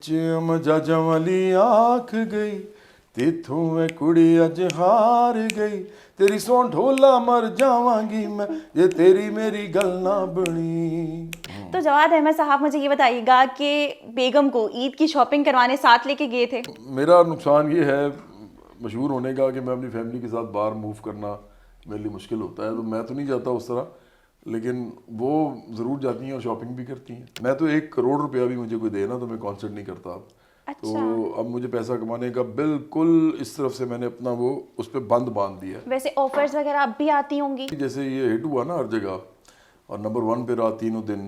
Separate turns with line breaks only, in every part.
ਚਮ ਜਜਮ ਵਾਲੀ ਆਖ ਗਈ ਤੇਥੋਂ ਮੈਂ ਕੁੜੀ ਅੱਜ ਹਾਰ ਗਈ ਤੇਰੀ ਸੋਹ ਢੋਲਾ ਮਰ ਜਾਵਾਂगी मैं ये तेरी मेरी गल ना बनी।
तो जवाद अहमद साहब मुझे ये बताइएगा कि बेगम को ईद की शॉपिंग करवाने साथ लेके गए थे।
मेरा नुकसान ये है मशहूर होने का कि मैं अपनी फैमिली के साथ बाहर मूव करना मेरे लिए मुश्किल होता है, तो मैं तो नहीं जाता उस तरह, लेकिन वो ज़रूर जाती हैं और शॉपिंग भी करती हैं। मैं तो 1 करोड़ रुपया भी मुझे कोई देना तो मैं कॉन्सर्ट नहीं करता अब।
अच्छा।
तो अब मुझे पैसा कमाने का बिल्कुल इस तरफ से मैंने अपना वो उस पर बंद बांध दिया।
वैसे ऑफर्स वगैरह अब भी आती होंगी?
जैसे ये हिट हुआ ना हर जगह और नंबर 1 पे रहा तीनों दिन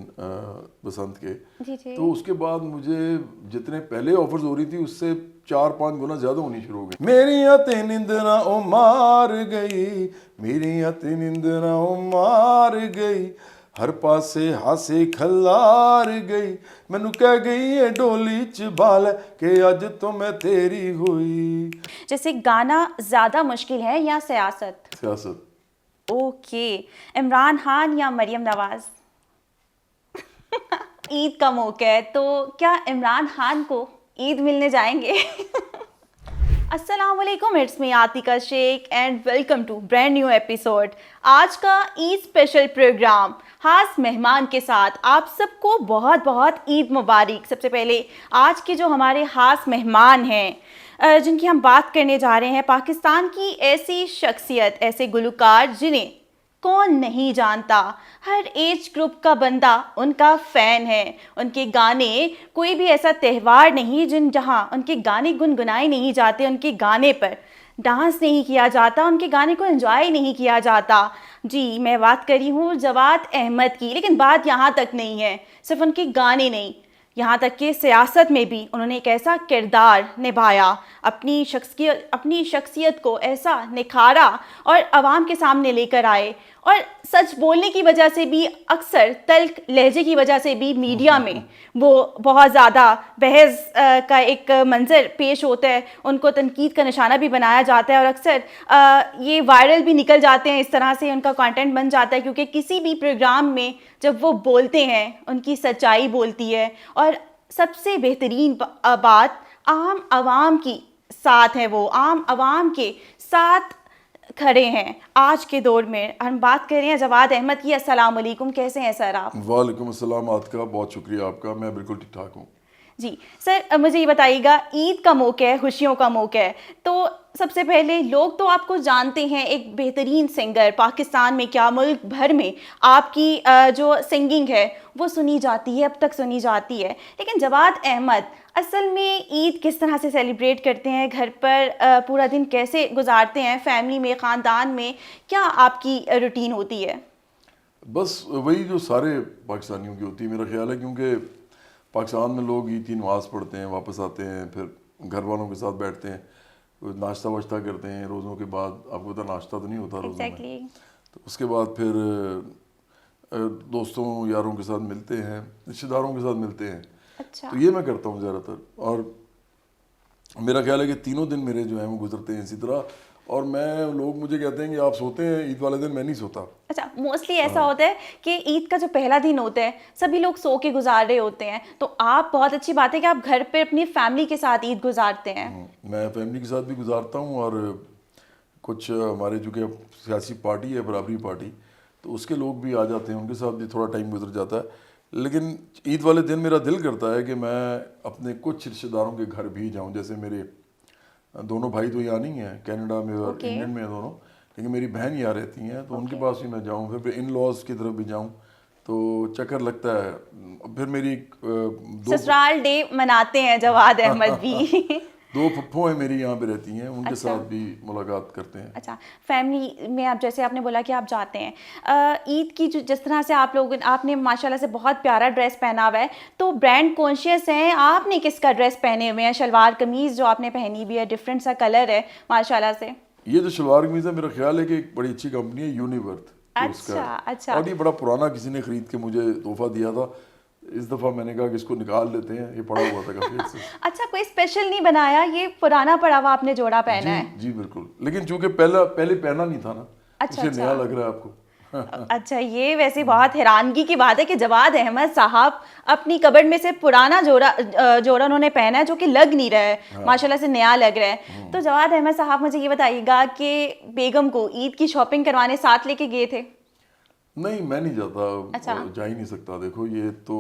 बसंत के,
जी जी।
तो उसके बाद मुझे जितने पहले ऑफर्स हो रही थी उससे 4-5 गुना ज्यादा होनी शुरू हो गई। मेरी अते निंदना ओ मार गई, मेरी अते निंदना ओ मार गई, हर पासे हासे खलार गई, मैनू कह गई है डोली च बाल के अज तो मैं तेरी हुई।
जैसे गाना ज्यादा मुश्किल है या सियासत?
सियासत।
ओके, इमरान खान या मरियम नवाज? ईद का मौका है तो क्या इमरान खान को ईद मिलने जाएंगे? अस्सलाम वालेकुम, it's me Atika Shaikh and welcome to brand new episode. आज का ईद स्पेशल प्रोग्राम खास मेहमान के साथ आप सबको बहुत बहुत ईद मुबारक। सबसे पहले आज के जो हमारे खास मेहमान हैं जिनकी हम बात करने जा रहे हैं, पाकिस्तान की ऐसी शख्सियत, ऐसे गुलकार जिन्हें कौन नहीं जानता, हर एज ग्रुप का बंदा उनका फ़ैन है। उनके गाने, कोई भी ऐसा त्यौहार नहीं जहाँ उनके गाने गुनगुनाए नहीं जाते, उनके गाने पर डांस नहीं किया जाता, उनके गाने को एंजॉय नहीं किया जाता। जी, मैं बात कर रही हूँ जवाद अहमद की। लेकिन बात यहाँ तक नहीं है, सिर्फ उनके गाने नहीं, यहाँ तक कि सियासत में भी उन्होंने एक ऐसा किरदार निभाया, अपनी शख्सियत को ऐसा निखारा और आवाम के सामने लेकर आए। और सच बोलने की वजह से भी, अक्सर तल्ख लहजे की वजह से भी मीडिया में वो बहुत ज़्यादा बहस का एक मंज़र पेश होता है, उनको तनकीद का निशाना भी बनाया जाता है और अक्सर ये वायरल भी निकल जाते हैं, इस तरह से उनका कंटेंट बन जाता है। क्योंकि किसी भी प्रोग्राम में जब वो बोलते हैं उनकी सच्चाई बोलती है और सबसे बेहतरीन बात आम आवाम की साथ है, वो आम आवाम के साथ खड़े हैं। आज के दौर में हम बात कर रहे हैं जवाद अहमद की। अस्सलाम वालेकुम, कैसे हैं सर आप?
वालेकुम अस्सलाम आतिका, बहुत शुक्रिया आपका, मैं बिल्कुल ठीक ठाक हूँ।
जी सर, मुझे ये बताइएगा, ईद का मौका है, खुशियों का मौका है, तो सबसे पहले लोग तो आपको जानते हैं एक बेहतरीन सिंगर, पाकिस्तान में क्या मुल्क भर में आपकी जो सिंगिंग है वो सुनी जाती है, अब तक सुनी जाती है। लेकिन जवाद अहमद असल में ईद किस तरह से सेलिब्रेट करते हैं, घर पर पूरा दिन कैसे गुजारते हैं, फैमिली में, ख़ानदान में क्या आपकी रूटीन होती है?
बस वही जो सारे पाकिस्तानियों की होती है मेरा ख्याल है, क्योंकि पाकिस्तान में लोग ईद की नमाज़ पढ़ते हैं, वापस आते हैं, फिर घर वालों के साथ बैठते हैं, नाश्ता वाश्ता करते हैं रोज़ों के बाद। आपको पता नाश्ता तो नहीं होता रोज़ों में, तो उसके बाद फिर दोस्तों यारों के साथ मिलते हैं, रिश्तेदारों के साथ मिलते हैं।
अच्छा।
तो ये मैं करता हूँ ज़्यादातर, और मेरा ख्याल है कि तीनों दिन मेरे जो हैं वो गुजरते हैं इसी तरह। और लोग मुझे कहते हैं कि आप सोते हैं ईद वाले दिन, मैं नहीं सोता।
अच्छा, मोस्टली ऐसा होता है कि ईद का जो पहला दिन होता है सभी लोग सो के गुजार रहे होते हैं, तो आप, बहुत अच्छी बात है कि आप घर पे अपनी फैमिली के साथ ईद गुजारते हैं।
मैं फैमिली के साथ भी गुजारता हूँ, और कुछ हमारे जो कि सियासी पार्टी है, बराबरी पार्टी, तो उसके लोग भी आ जाते हैं, उनके साथ भी थोड़ा टाइम गुजर जाता है। लेकिन ईद वाले दिन मेरा दिल करता है कि मैं अपने कुछ रिश्तेदारों के घर भी जाऊँ। जैसे मेरे दोनों भाई तो यहाँ नहीं हैं, कनाडा में और इंग्लैंड में है दोनों, लेकिन मेरी बहन यहाँ रहती हैं, तो उनके पास भी मैं जाऊँ, फिर इन लॉज की तरफ भी जाऊँ, तो चक्कर लगता है। फिर मेरी
ससुराल डे मनाते हैं जवाद अहमद भी।
2 फुफ्फो हैं मेरी यहाँ पे रहती हैं, उनके साथ भी मुलाकात करते हैं।
अच्छा, फैमिली में आप, जैसे आपने बोला कि आप जाते हैं ईद की, जिस तरह से आपने माशाल्लाह से बहुत प्यारा ड्रेस पहना हुआ है, तो ब्रांड कॉन्शियस हैं, आपने किसका ड्रेस पहने हुए हैं? शलवार कमीज़ जो आपने पहनी हुई है, डिफरेंट सा कलर है माशाल्लाह से।
ये जो शलवार कमीज़ है, मेरा ख्याल है कि एक बड़ी अच्छी कंपनी है, यूनिवर्थ।
अच्छा अच्छा।
और ये बड़ा पुराना किसी ने खरीद के मुझे तोहफा दिया था, इस दफ़ा मैंने कहा कि इसको निकाल लेते हैं, ये पड़ा हुआ था काफी अच्छे।
अच्छा, कोई स्पेशल नहीं बनाया, ये पुराना पड़ा हुआ आपने जोड़ा पहना है?
जी बिल्कुल, लेकिन चूंकि पहले पहना नहीं था ना,
अच्छा,
नया लग रहा है आपको।
अच्छा, ये वैसे बहुत हैरानगी की बात है कि जवाद अहमद साहब अपनी कबर्ड में से पुराना जोड़ा उन्होंने पहना है जो कि लग नहीं रहा है, माशाल्लाह से नया लग रहा है। तो जवाद अहमद साहब मुझे ये बताइएगा कि बेगम को ईद की शॉपिंग करवाने साथ लेके गए थे?
नहीं, मैं नहीं जाता।
अच्छा।
जा ही नहीं सकता। देखो ये तो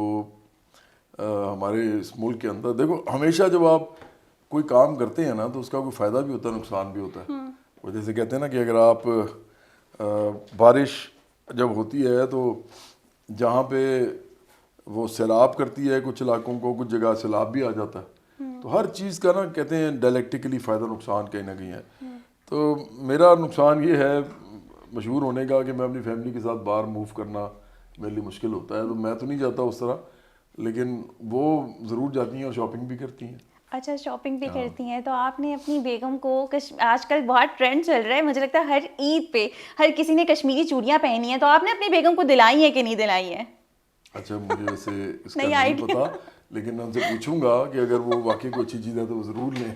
हमारे इस मुल्क के अंदर देखो, हमेशा जब आप कोई काम करते हैं ना तो उसका कोई फ़ायदा भी होता है, नुकसान भी होता है। वो जैसे कहते हैं ना कि अगर आप बारिश जब होती है तो जहाँ पे वो सैलाब करती है कुछ इलाकों को, कुछ जगह सैलाब भी आ जाता है। तो हर चीज़ का ना कहते हैं डायलेक्टिकली फ़ायदा नुकसान कहीं ना कहीं है। तो मेरा नुकसान ये है मशहूर होने का कि मैं अपनी फैमिली के साथ बाहर मूव करना मेरे लिए मुश्किल होता है। तो मैं तो नहीं जाता उस तरह, लेकिन वो ज़रूर जाती हैं और शॉपिंग भी करती हैं।
अच्छा, शॉपिंग भी करती हैं। तो आपने अपनी बेगम को आजकल बहुत ट्रेंड चल रहा है, मुझे लगता है हर ईद पे हर किसी ने कश्मीरी चूड़ियाँ पहनी हैं, तो आपने अपनी बेगम को दिलाई है कि नहीं दिलाई है?
अच्छा, मुझे वैसे इसका
नहीं
नहीं
idea।
पता, लेकिन मैं उनसे पूछूंगा कि अगर वो वाकई कोई अच्छी चीज़ है तो वो ज़रूर लें।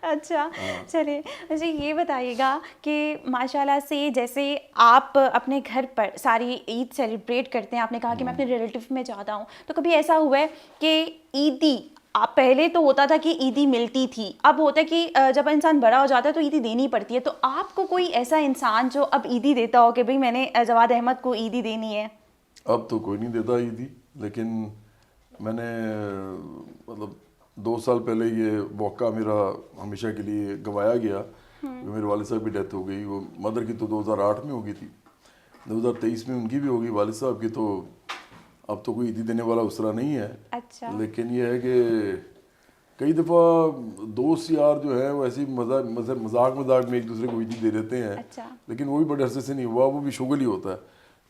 अच्छा, चलिए मुझे ये बताइएगा कि माशाल्लाह से जैसे आप अपने घर पर सारी ईद सेलिब्रेट करते हैं, आपने कहा कि मैं अपने रिलेटिव में जाता हूँ, तो कभी ऐसा हुआ है कि ईदी आप पहले तो होता था कि ईदी मिलती थी, अब होता है कि जब इंसान बड़ा हो जाता है तो ईदी देनी पड़ती है, तो आपको कोई ऐसा इंसान जो अब ईदी देता हो कि भाई मैंने जवाद अहमद को ईदी देनी है?
अब तो कोई नहीं देता ईदी, लेकिन मैंने मतलब 2 साल पहले ये मौका मेरा हमेशा के लिए गवाया गया क्योंकि मेरे वालिद साहब की डेथ हो गई। वो मदर की तो 2008 में हो गई थी, 2023 में उनकी भी होगी वालिद साहब की। तो अब तो कोई ईदी देने वाला उस तरह नहीं है।
अच्छा।
लेकिन ये है कि कई दफ़ा दोस्त यार जो है वो ऐसी मजाक में एक दूसरे को ईदी दे देते हैं।
अच्छा।
लेकिन वो भी बड़े अरसे से नहीं हुआ, वो भी शुगल ही होता है।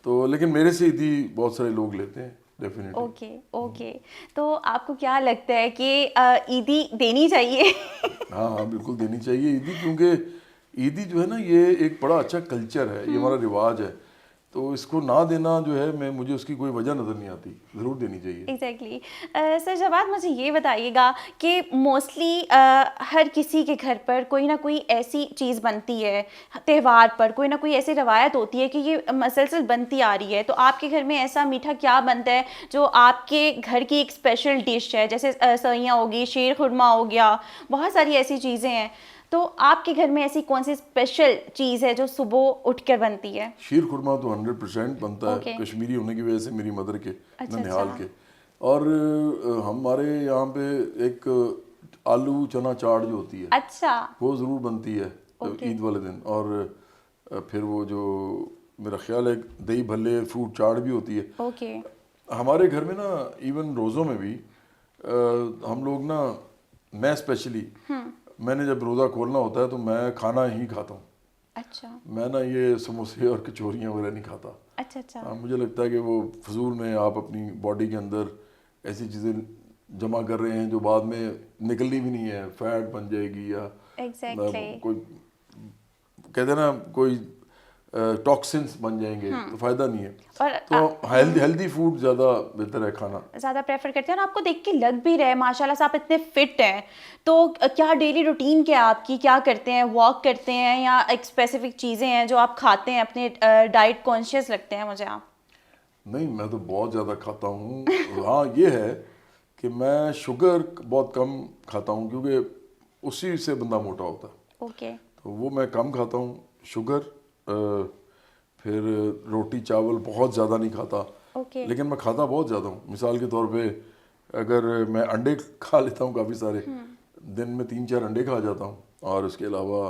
तो लेकिन मेरे से ईदी बहुत सारे लोग लेते हैं डेफिनेटली।
ओके ओके, तो आपको क्या लगता है कि ईदी देनी चाहिए?
हाँ हाँ, बिल्कुल देनी चाहिए ईदी, क्योंकि ईदी जो है ना ये एक बड़ा अच्छा कल्चर है, ये हमारा रिवाज है। तो इसको ना देना जो है मुझे उसकी कोई वजह नज़र नहीं आती, ज़रूर देनी चाहिए।
एग्जैक्टली। सर जवाद मुझे ये बताइएगा कि मोस्टली हर किसी के घर पर कोई ना कोई ऐसी चीज़ बनती है, त्यौहार पर कोई ना कोई ऐसी रवायत होती है कि ये मसलसल बनती आ रही है। तो आपके घर में ऐसा मीठा क्या बनता है जो आपके घर की एक स्पेशल डिश है? जैसे सैयाँ होगी, शीर खुरमा हो गया, बहुत सारी ऐसी चीज़ें हैं। तो आपके घर में ऐसी कौन सी स्पेशल चीज़ है जो सुबह उठकर बनती है?
शीर खुरमा तो 100% बनता है,
Okay।
कश्मीरी होने की वजह से, मेरी मदर के,
अच्छा,
ननिहाल
अच्छा।
के। और हमारे यहाँ पे एक आलू चना चाट जो होती है
अच्छा।
वो ज़रूर बनती है
Okay।
ईद वाले दिन। और फिर वो जो मेरा ख्याल है दही भल्ले फ्रूट चाट भी होती है।
ओके।
हमारे घर में ना इवन रोज़ों में भी हम लोग ना, मैं स्पेशली, मैंने जब रोज़ा खोलना होता है तो मैं खाना ही खाता हूँ।
अच्छा
मैं ना ये समोसे और कचौरियाँ वगैरह नहीं खाता।
अच्छा। अच्छा।
हाँ, मुझे लगता है कि वो फजूल में आप अपनी बॉडी के अंदर ऐसी चीज़ें जमा कर रहे हैं जो बाद में निकलनी भी नहीं है, फैट बन जाएगी या
एग्जैक्टली।
कोई कहते हैं ना कोई टॉक्सिन्स बन जाएंगे, तो फ़ायदा नहीं है।
और
तो हेल्दी फूड ज़्यादा बेहतर है खाना।
ज़्यादा प्रेफर करते हैं। और आपको देख के लग भी रहा है माशाल्लाह से आप इतने फिट हैं, तो क्या डेली रूटीन क्या है आपकी? क्या करते हैं? वॉक करते हैं या एक स्पेसिफिक चीज़ें हैं जो आप खाते हैं? अपने डाइट कॉन्शियस लगते हैं मुझे आप।
नहीं, मैं तो बहुत ज़्यादा खाता हूँ। हाँ, ये है कि मैं शुगर बहुत कम खाता हूँ क्योंकि उसी से बंदा मोटा होता है।
ओके।
तो वो मैं कम खाता हूँ शुगर। फिर रोटी चावल बहुत ज़्यादा नहीं खाता।
ओके।
लेकिन मैं खाता बहुत ज़्यादा हूँ। मिसाल के तौर पे अगर मैं अंडे खा लेता हूँ काफ़ी सारे, दिन में 3-4 अंडे खा जाता हूँ। और उसके अलावा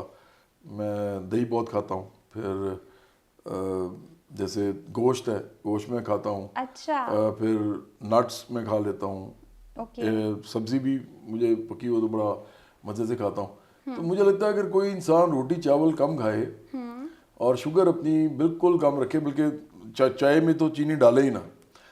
मैं दही बहुत खाता हूँ। फिर जैसे गोश्त है, गोश्त में खाता हूँ।
अच्छा।
फिर नट्स में खा लेता हूँ।
ओके।
सब्ज़ी भी मुझे पकी हो तो बड़ा मज़े से खाता हूँ। तो मुझे लगता है अगर कोई इंसान रोटी चावल कम खाए और शुगर अपनी बिल्कुल कम रखे, बल्कि चाय में तो चीनी डाले ही ना,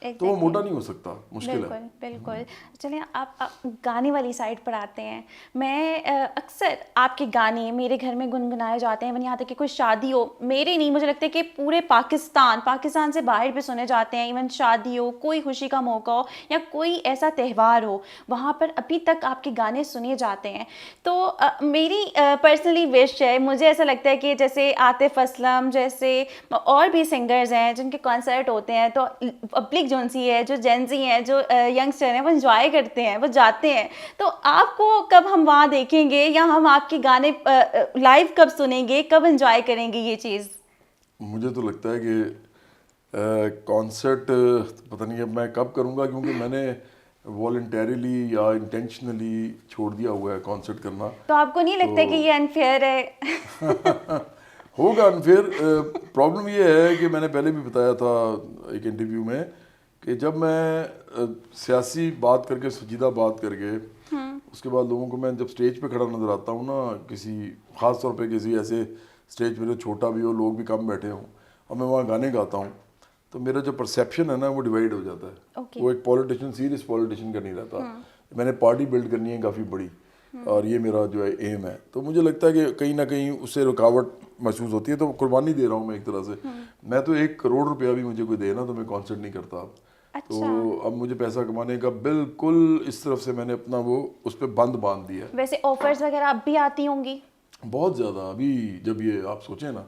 तो वो मोटा नहीं हो सकता, मुश्किल
बिल्कुल
है।
बिल्कुल। चलिए आप गाने वाली साइड पर आते हैं। मैं अक्सर आपके गाने मेरे घर में गुनगुनाए जाते हैं, मैंने यहाँ तक कि कोई शादी हो, मेरे नहीं, मुझे लगता है कि पूरे पाकिस्तान से बाहर भी सुने जाते हैं। इवन शादी हो, कोई खुशी का मौका हो या कोई ऐसा त्यौहार हो, वहाँ पर अभी तक आपके गाने सुने जाते हैं। तो मेरी पर्सनली विश है, मुझे ऐसा लगता है कि जैसे आतिफ असलम जैसे और भी सिंगर्स हैं जिनके कॉन्सर्ट होते हैं, तो पब्लिक जोन सी है, जो जेंजी हैं, जो यंगस्टर हैं, वो इंजॉय करते हैं, वो जाते हैं। तो आपको कब हम वहाँ देखेंगे या हम आपके गाने लाइव कब सुनेंगे, कब इंजॉय करेंगे ये चीज़?
मुझे तो लगता है कि कॉन्सर्ट पता नहीं अब मैं कब करूँगा, क्योंकि मैंने वॉलंटरीली या इंटेंशनली छोड़ दिया हुआ है कॉन्सर्ट करना।
तो आपको नहीं लगता कि ये अनफेयर है?
होगा अनफेयर। प्रॉब्लम ये है कि मैंने पहले भी बताया था एक इंटरव्यू में कि जब मैं सियासी बात करके, संजीदा बात करके, उसके बाद लोगों को मैं जब स्टेज पे खड़ा नज़र आता हूँ ना, किसी ख़ास तौर पे किसी ऐसे स्टेज पे जो छोटा भी हो, लोग भी कम बैठे हों, और मैं वहाँ गाने गाता हूँ, तो मेरा जो परसेप्शन है ना वो डिवाइड हो जाता है।
Okay.
वो एक पॉलिटिशियन, सीरियस पॉलिटिशियन का नहीं रहता। मैंने पार्टी बिल्ड करनी है काफ़ी बड़ी, और ये मेरा जो है एम है। तो मुझे लगता है कि कहीं ना कहीं उससे रुकावट महसूस होती है, तो कुर्बानी दे रहा हूँ मैं एक तरह से। मैं तो 1 करोड़ रुपया भी मुझे कोई दे ना, तो मैं कॉन्सर्ट नहीं करता अब।
अच्छा।
तो अब मुझे पैसा कमाने का बिल्कुल इस तरफ से मैंने अपना वो उस पर बंद बांध दिया है।
वैसे ऑफर्स वगैरह अब भी आती होंगी?
बहुत ज़्यादा। अभी जब ये आप सोचें ना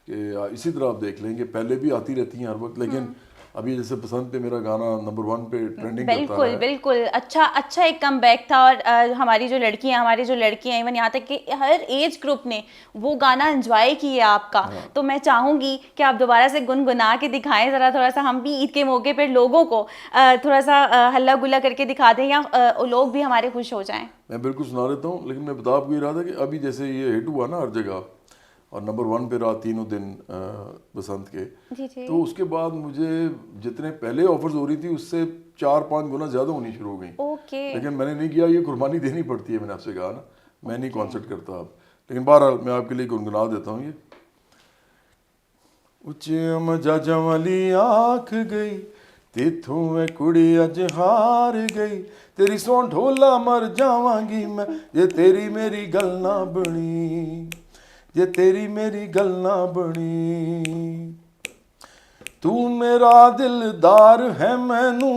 कि इसी तरह आप देख लेंगे, पहले भी आती रहती हैं हर वक्त, लेकिन अभी जैसे बसंत पे मेरा गाना नंबर 1 पे ट्रेंडिंग करता रहा
बिल्कुल
है।
बिल्कुल। अच्छा एक कमबैक था। और हमारी जो लड़कियां इवन यहाँ तक कि हर एज ग्रुप ने वो गाना एंजॉय किया आपका। तो मैं चाहूंगी कि आप दोबारा से गुनगुना के दिखाएं ज़रा, थोड़ा सा हम भी ईद के मौके पर लोगों को थोड़ा सा हल्ला गुल्ला करके दिखा दें, या लोग भी हमारे खुश हो जाएं।
मैं बिल्कुल सुना देता हूँ, लेकिन मैं बता आपको ये रहा था कि अभी जैसे ये हिट हुआ ना हर जगह, और नंबर 1 पे रहा तीनों दिन बसंत के,
जी जी।
तो उसके बाद मुझे जितने पहले ऑफर्स हो रही थी उससे 4-5 गुना ज़्यादा होनी शुरू हो गई।
ओके।
लेकिन मैंने नहीं किया, ये कुर्बानी देनी पड़ती है, मैंने आपसे कहा ना, मैं नहीं कॉन्सर्ट करता अब। लेकिन बहरहाल मैं आपके लिए गुनगुना देता हूँ ये। उच्चियम जाजा वाली आँख गई, तेथों मैं कुड़ी अज हार गई, तेरी सौ ढोला मर जावांगी मैं, ये तेरी मेरी गल ना बनी, ये तेरी मेरी गल ना बनी। तू मेरा दिलदार है मैनू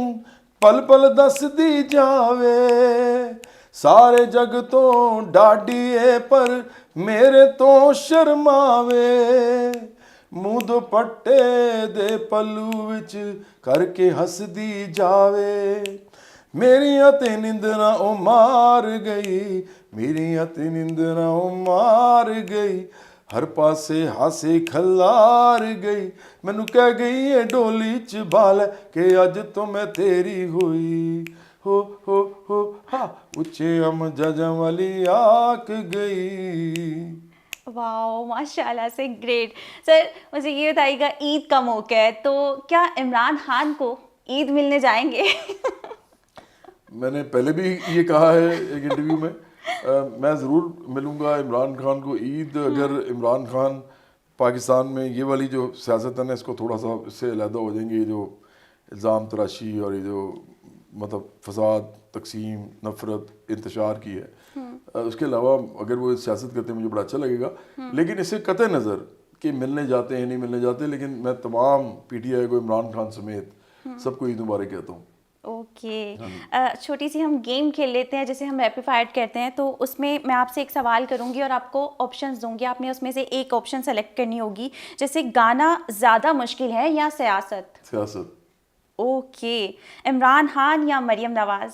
पल पल दस दी जावे, सारे जग तो डाडिए पर मेरे तो शर्मावे, मुँह दुपट्टे दे पल्लू विच करके हस दी जावे, मेरियां ते निंदरां ओ मार गई, मेरियां ते निंदरां ओ मार गई, हर पासे हासे खलार गई, मैनू कह गई है डोली च बाल के अज तो मैं तेरी हुई, हो हा उच्चे अम जजा वाली आक गई।
वाओ, माशाल्लाह से ग्रेट। सर मुझे ये बताइएगा, ईद का मौका है, तो क्या इमरान खान को ईद मिलने जाएंगे?
मैंने पहले भी ये कहा है एक इंटरव्यू में, मैं ज़रूर मिलूँगा इमरान खान को ईद, अगर इमरान खान पाकिस्तान में ये वाली जो सियासत है ना, इसको थोड़ा सा इससे अलहदा हो जाएंगे, ये जो इल्ज़ाम तराशी और ये जो मतलब फसाद, तकसीम, नफ़रत, इंतशार की है, उसके अलावा अगर वो सियासत करते हैं मुझे बड़ा अच्छा लगेगा। लेकिन इससे कतई नज़र कि मिलने जाते हैं नहीं मिलने जाते, लेकिन मैं तमाम PTI को, इमरान खान समेत सबको ईद मुबारक कहता हूँ।
ओके। छोटी सी हम गेम खेल लेते हैं, जैसे हम रैपिड फायर कहते हैं। तो उसमें मैं आपसे एक सवाल करूंगी और आपको ऑप्शंस दूंगी, आपने उसमें से एक ऑप्शन सेलेक्ट करनी होगी। जैसे गाना ज़्यादा मुश्किल है या सियासत?
सियासत।
ओके। इमरान खान या मरियम नवाज?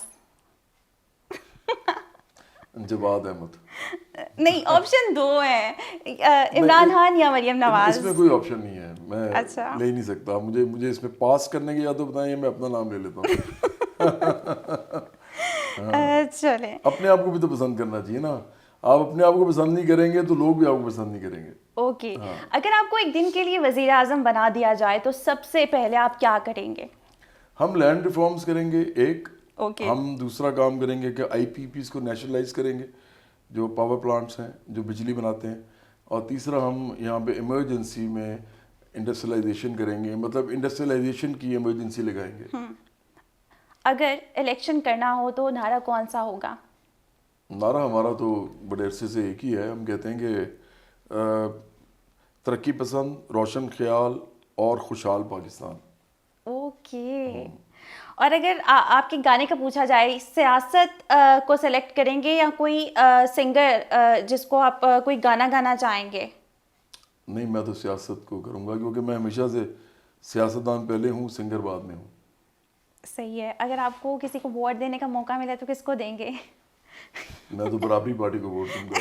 जवाद अहमद।
नहीं, ऑप्शन 2 है, इमरान खान या मरियम नवाज।
इसमें कोई ऑप्शन नहीं है, मैं
अच्छा।
ले ही नहीं सकता। मुझे इसमें पास करने की या तो बताएं, मैं अपना नाम ले लेता हूँ।
चले।
अपने आप को भी तो पसंद करना चाहिए ना, आप अपने आप को पसंद नहीं करेंगे तो लोग भी आपको पसंद नहीं करेंगे।
ओके। अगर आपको एक दिन के लिए वजीर आजम बना दिया जाए तो सबसे पहले आप क्या करेंगे?
हम लैंड रिफॉर्म्स करेंगे एक।
ओके।
हम दूसरा काम करेंगे कि IPPs को नेशनलाइज करेंगे, जो पावर प्लांट्स हैं जो बिजली बनाते हैं। और तीसरा हम यहाँ पे इमरजेंसी में इंडस्ट्रियलाइजेशन करेंगे, मतलब इंडस्ट्रियलाइजेशन की इमरजेंसी लगाएंगे।
अगर इलेक्शन करना हो तो नारा कौन सा होगा?
नारा हमारा तो बड़े अरसे से एक ही है, हम कहते हैं कि तरक्की पसंद, रोशन ख्याल और खुशहाल पाकिस्तान।
ओके। और अगर आपके गाने का पूछा जाए, सियासत को सेलेक्ट करेंगे या कोई सिंगर जिसको आप कोई गाना गाना चाहेंगे?
नहीं, मैं तो सियासत को करूँगा, क्योंकि मैं हमेशा से सियासतदान पहले हूँ, सिंगर बाद में हूँ।
सही है। अगर आपको किसी को वोट देने का मौका मिले तो किसको देंगे?
मैं तो बराबरी पार्टी को वोट दूंगा।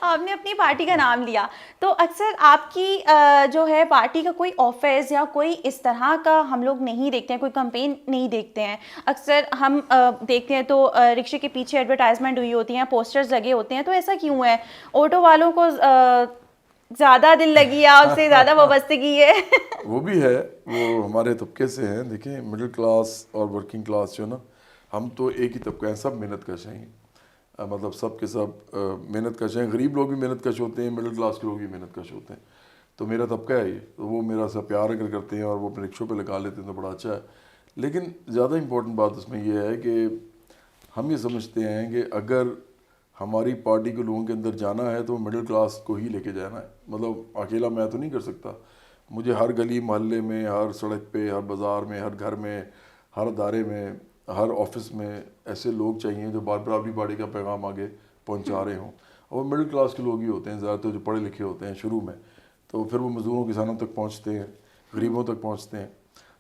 आपने अपनी पार्टी का नाम लिया, तो अक्सर आपकी जो है पार्टी का कोई ऑफिस या कोई इस तरह का हम लोग नहीं देखते हैं, कोई कैंपेन नहीं देखते हैं। अक्सर हम देखते हैं तो रिक्शे के पीछे एडवर्टाइजमेंट हुई होती हैं, पोस्टर्स लगे होते हैं, तो ऐसा क्यों है? ऑटो वालों को ज़्यादा दिल लगी है आपसे, ज़्यादा वाबस्तगी है?
वो भी है, वो हमारे तबके से हैं। देखिए, मिडिल क्लास और वर्किंग क्लास जो है ना, हम तो एक ही तबका है, सब मेहनत कश हैं। मतलब सब के सब मेहनत कश हैं। गरीब लोग भी मेहनत कश होते हैं, मिडिल क्लास के लोग भी मेहनत कश होते हैं। तो मेरा तबका है ये, तो वो मेरा सा प्यार अगर करते हैं और वो अपने रिक्शों पे लगा लेते हैं तो बड़ा अच्छा है। लेकिन ज़्यादा इम्पोर्टेंट बात उसमें ये है कि हम ये समझते हैं कि अगर हमारी पार्टी के लोगों के अंदर जाना है तो मिडिल क्लास को ही लेके जाना है। मतलब अकेला मैं तो नहीं कर सकता, मुझे हर गली मोहल्ले में, हर सड़क पे, हर बाज़ार में, हर घर में, हर अदारे में, हर ऑफिस में ऐसे लोग चाहिए जो बराबरी पार्टी का पैगाम आगे पहुंचा रहे हों। और वो मिडिल क्लास के लोग ही होते हैं ज़्यादातर, जो पढ़े लिखे होते हैं शुरू में, तो फिर वो मज़दूरों किसानों तक पहुंचते हैं, गरीबों तक पहुंचते हैं।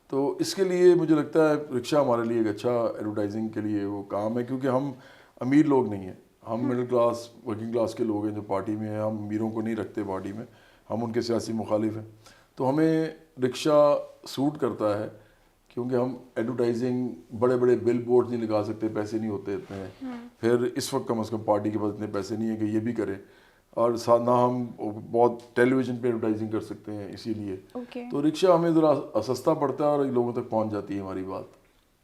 तो इसके लिए मुझे लगता है रिक्शा हमारे लिए एक अच्छा एडवर्टाइजिंग के लिए वो काम है, क्योंकि हम अमीर लोग नहीं हैं, हम मिडिल क्लास वर्किंग क्लास के लोग हैं जो पार्टी में हैं। हम अमीरों को नहीं रखते पार्टी में, हम उनके सियासी मुखालिफ हैं। तो हमें रिक्शा सूट करता है, क्योंकि हम एडवर्टाइजिंग बड़े बड़े बिल बोर्ड नहीं लगा सकते, पैसे नहीं होते इतने। फिर इस वक्त कम से कम पार्टी के पास इतने पैसे नहीं है कि ये भी करें, और साथ ना हम बहुत टेलीविज़न पे एडवर्टाइजिंग कर सकते हैं, इसीलिए तो रिक्शा हमें ज़रा सस्ता पड़ता है और लोगों तक पहुंच जाती है हमारी बात।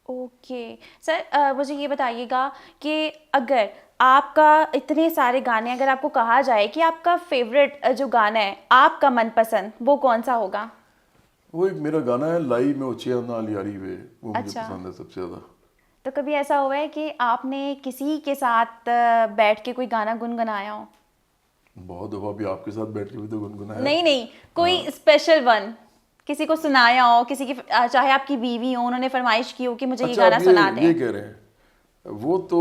ओके सर, मुझे ये बताइएगा कि अगर आपका इतने सारे गाने, अगर आपको कहा जाए कि आपका फेवरेट जो गाना है, आपका मनपसंद, वो कौन सा होगा?
वो एक मेरा गाना है, लाई में उचिया नाल यारी वे, वो मुझे
अच्छा।
पसंद है सबसे ज़्यादा।
तो कभी ऐसा हुआ है कि आपने किसी के साथ बैठ के कोई गाना गुनगुनाया हो?
बहुत दफ़ा भी आपके साथ बैठ के भी तो गुनगुनाया।
नहीं नहीं, कोई स्पेशल वन, किसी को सुनाया हो, किसी की चाहे आपकी बीवी हो, उन्होंने फरमाइश की हो कि मुझे ये
अच्छा,
गाना
आप
सुना दें।
ये कह रहे हैं, वो तो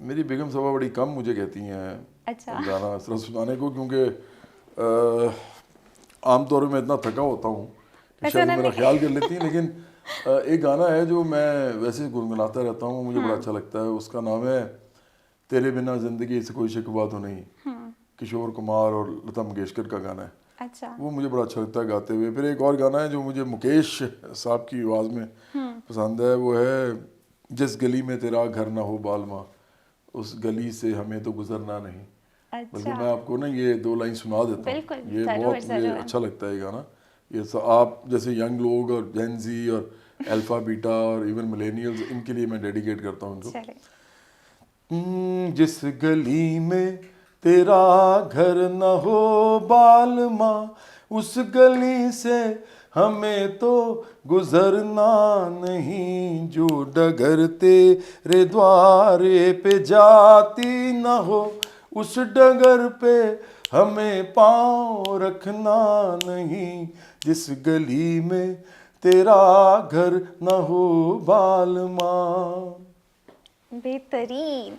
मेरी बेगम साहबा बड़ी कम मुझे कहती हैं
अच्छा।
गाना इस तरह सुनाने को, क्योंकि आमतौर पे मैं इतना थका होता हूँ कि
वैसे
शायद मेरा
उन्होंने
ख्याल कर लेती हैं। लेकिन एक गाना है जो मैं वैसे गुनगुनाता रहता हूँ, मुझे बड़ा अच्छा लगता है। उसका नाम है तेरे बिना जिंदगी से कोई शिकवा तो नहीं, किशोर कुमार और लता मंगेशकर का गाना है।
अच्छा।
वो मुझे बड़ा अच्छा लगता है गाते हुए। फिर एक और गाना है जो मुझे मुकेश साहब की आवाज़ में पसंद है, वो है जिस गली में तेरा घर ना हो बालमा, उस गली से हमें तो गुजरना नहीं। बल्कि
अच्छा।
मैं आपको ना ये 2 लाइन सुना देता हूँ,
बिल्कुल,
ये
ज़रूर
बहुत मुझे
ज़रूर।
अच्छा लगता है ये गाना। ये आप जैसे यंग लोग और जेन जी और अल्फा बीटा और इवन मिलेनियल्स, इनके लिए मैं डेडिकेट करता हूँ इनको।
चले।
जिस गली में तेरा घर न हो बालमा, उस गली से हमें तो गुजरना नहीं। जो डगर तेरे द्वारे पे जाती न हो, उस डगर पे हमें पाँव रखना नहीं। जिस गली में तेरा घर न हो बालमा।
बेहतरीन।